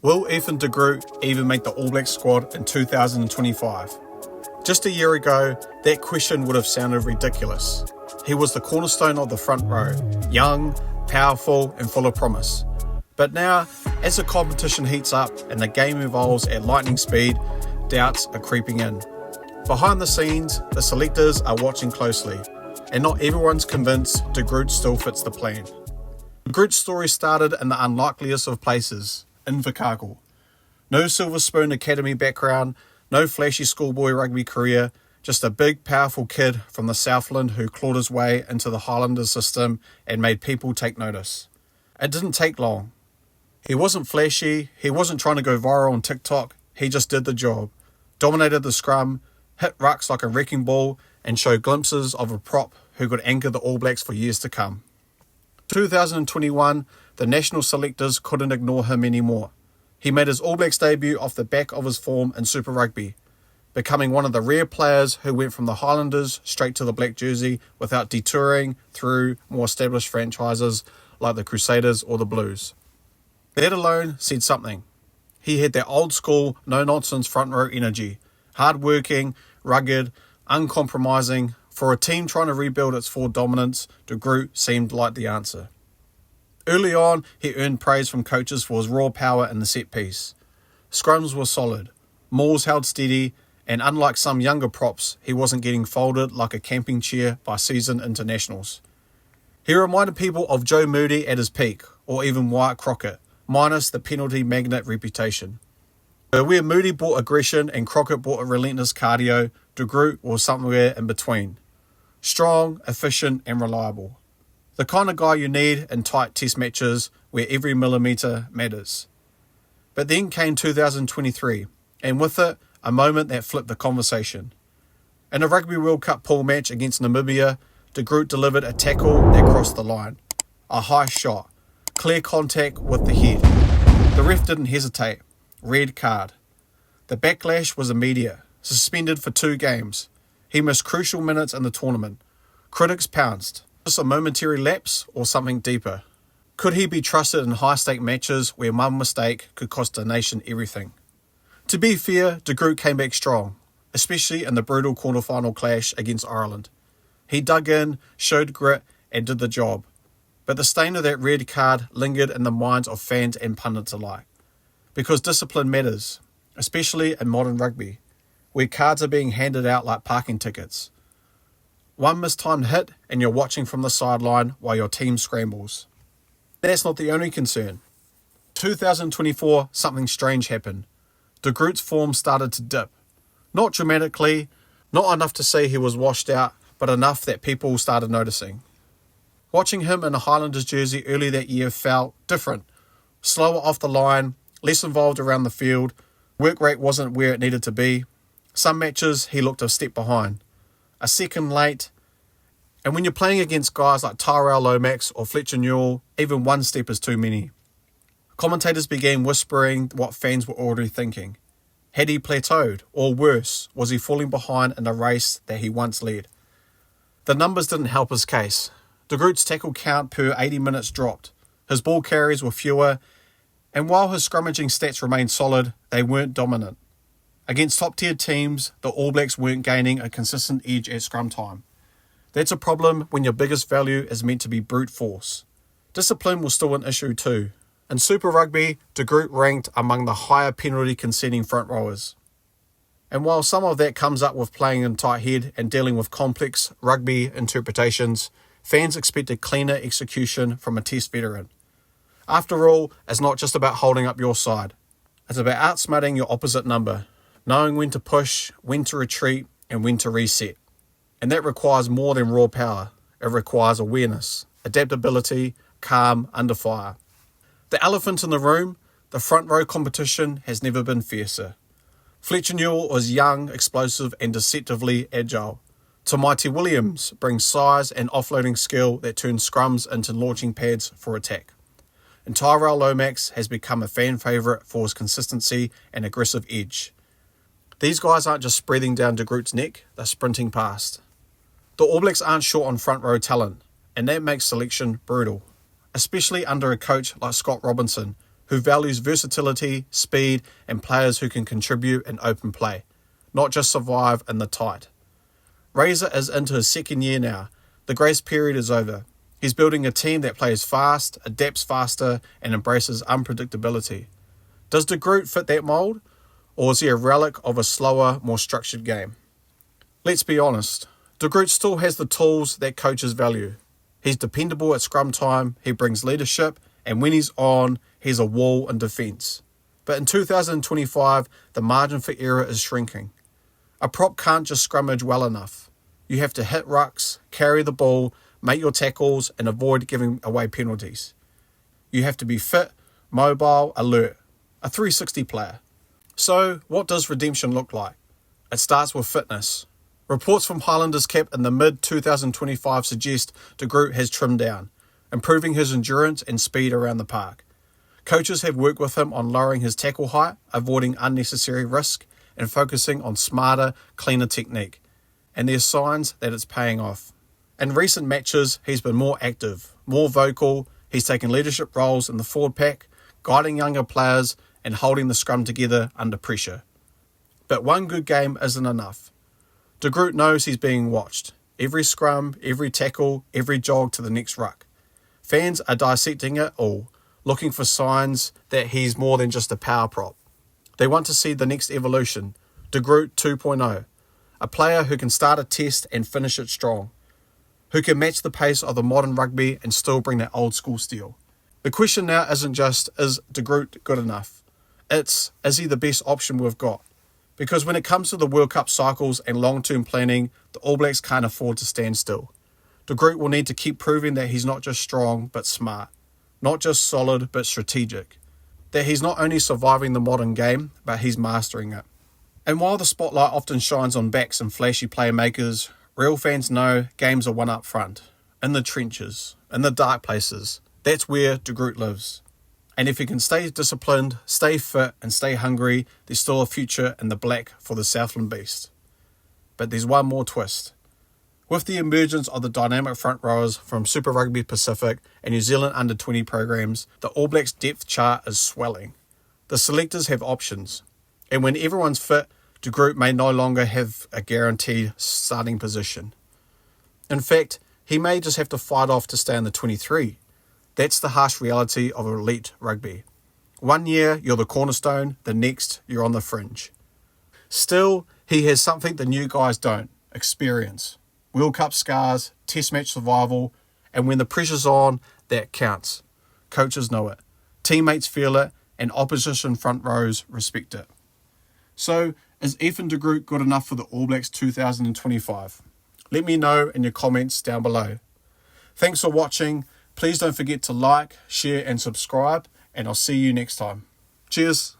Will Ethan de Groot even make the All Blacks squad in 2025? Just a year ago, that question would have sounded ridiculous. He was the cornerstone of the front row, young, powerful and full of promise. But now, as the competition heats up and the game evolves at lightning speed, doubts are creeping in. Behind the scenes, the selectors are watching closely, and not everyone's convinced de Groot still fits the plan. De Groot's story started in the unlikeliest of places, Invercargill. No Silver Spoon Academy background, no flashy schoolboy rugby career, just a big, powerful kid from the Southland who clawed his way into the Highlanders system and made people take notice. It didn't take long. He wasn't flashy, he wasn't trying to go viral on TikTok, he just did the job. Dominated the scrum, hit rucks like a wrecking ball, and showed glimpses of a prop who could anchor the All Blacks for years to come. 2021, the national selectors couldn't ignore him anymore. He made his All Blacks debut off the back of his form in Super Rugby, becoming one of the rare players who went from the Highlanders straight to the black jersey without detouring through more established franchises like the Crusaders or the Blues. That alone said something. He had that old school, no-nonsense front row energy, hard-working, rugged, uncompromising. For a team trying to rebuild its forward dominance, de Groot seemed like the answer. Early on, he earned praise from coaches for his raw power in the set piece. Scrums were solid, mauls held steady, and unlike some younger props, he wasn't getting folded like a camping chair by seasoned internationals. He reminded people of Joe Moody at his peak, or even Wyatt Crockett, minus the penalty magnet reputation. But where Moody brought aggression and Crockett brought a relentless cardio, de Groot was somewhere in between. Strong, efficient and reliable. The kind of guy you need in tight test matches where every millimetre matters. But then came 2023, and with it, a moment that flipped the conversation. In a Rugby World Cup pool match against Namibia, de Groot delivered a tackle that crossed the line. A high shot. Clear contact with the head. The ref didn't hesitate. Red card. The backlash was immediate. Suspended for 2 games. He missed crucial minutes in the tournament. Critics pounced. Just a momentary lapse or something deeper? Could he be trusted in high-stake matches where one mistake could cost a nation everything? To be fair, de Groot came back strong, especially in the brutal quarterfinal clash against Ireland. He dug in, showed grit and did the job. But the stain of that red card lingered in the minds of fans and pundits alike. Because discipline matters, especially in modern rugby, where cards are being handed out like parking tickets. One mistimed hit and you're watching from the sideline while your team scrambles. That's not the only concern. 2024, something strange happened. De Groot's form started to dip. Not dramatically, not enough to say he was washed out, but enough that people started noticing. Watching him in a Highlanders jersey early that year felt different. Slower off the line, less involved around the field, work rate wasn't where it needed to be. Some matches he looked a step behind. A second late, and when you're playing against guys like Tyrell Lomax or Fletcher Newell, even one step is too many. Commentators began whispering what fans were already thinking. Had he plateaued, or worse, was he falling behind in a race that he once led? The numbers didn't help his case. De Groot's tackle count per 80 minutes dropped. His ball carries were fewer, and while his scrummaging stats remained solid, they weren't dominant. Against top-tier teams, the All Blacks weren't gaining a consistent edge at scrum time. That's a problem when your biggest value is meant to be brute force. Discipline was still an issue too. In Super Rugby, de Groot ranked among the higher penalty conceding front rowers. And while some of that comes up with playing in tight head and dealing with complex rugby interpretations, fans expected cleaner execution from a test veteran. After all, it's not just about holding up your side. It's about outsmarting your opposite number, knowing when to push, when to retreat, and when to reset. And that requires more than raw power. It requires awareness, adaptability, calm under fire. The elephant in the room, the front row competition has never been fiercer. Fletcher Newell was young, explosive, and deceptively agile. Tamaiti Williams brings size and offloading skill that turns scrums into launching pads for attack. And Tyrell Lomax has become a fan favourite for his consistency and aggressive edge. These guys aren't just spreading down de Groot's neck, they're sprinting past. The All Blacks aren't short on front row talent, and that makes selection brutal, especially under a coach like Scott Robinson, who values versatility, speed, and players who can contribute in open play, not just survive in the tight. Razor is into his second year now. The grace period is over. He's building a team that plays fast, adapts faster, and embraces unpredictability. Does de Groot fit that mould, or is he a relic of a slower, more structured game? Let's be honest, de Groot still has the tools that coaches value. He's dependable at scrum time, he brings leadership, and when he's on, he's a wall in defence. But in 2025, the margin for error is shrinking. A prop can't just scrummage well enough. You have to hit rucks, carry the ball, make your tackles, and avoid giving away penalties. You have to be fit, mobile, alert, a 360 player. So, what does redemption look like? It starts with fitness. Reports from Highlanders camp in the mid-2025 suggest de Groot has trimmed down, improving his endurance and speed around the park. Coaches have worked with him on lowering his tackle height, avoiding unnecessary risk, and focusing on smarter, cleaner technique. And there's signs that it's paying off. In recent matches, he's been more active, more vocal, he's taken leadership roles in the forward pack, guiding younger players and holding the scrum together under pressure. But one good game isn't enough. De Groot knows he's being watched. Every scrum, every tackle, every jog to the next ruck. Fans are dissecting it all, looking for signs that he's more than just a power prop. They want to see the next evolution, de Groot 2.0, a player who can start a test and finish it strong, who can match the pace of the modern rugby and still bring that old school steel. The question now isn't just, is de Groot good enough? It's, is he the best option we've got? Because when it comes to the World Cup cycles and long-term planning, the All Blacks can't afford to stand still. De Groot will need to keep proving that he's not just strong, but smart. Not just solid, but strategic. That he's not only surviving the modern game, but he's mastering it. And while the spotlight often shines on backs and flashy playmakers, real fans know games are won up front, in the trenches, in the dark places. That's where de Groot lives. And if he can stay disciplined, stay fit and stay hungry, there's still a future in the black for the Southland Beast. But there's one more twist. With the emergence of the dynamic front rowers from Super Rugby Pacific and New Zealand Under-20 programs, the All Blacks depth chart is swelling. The selectors have options. And when everyone's fit, de Groot may no longer have a guaranteed starting position. In fact, he may just have to fight off to stay in the 23. That's the harsh reality of elite rugby. 1 year, you're the cornerstone, the next, you're on the fringe. Still, he has something the new guys don't, experience. World Cup scars, test match survival, and when the pressure's on, that counts. Coaches know it, teammates feel it, and opposition front rows respect it. So, is Ethan de Groot good enough for the All Blacks 2025? Let me know in your comments down below. Thanks for watching. Please don't forget to like, share and subscribe, and I'll see you next time. Cheers.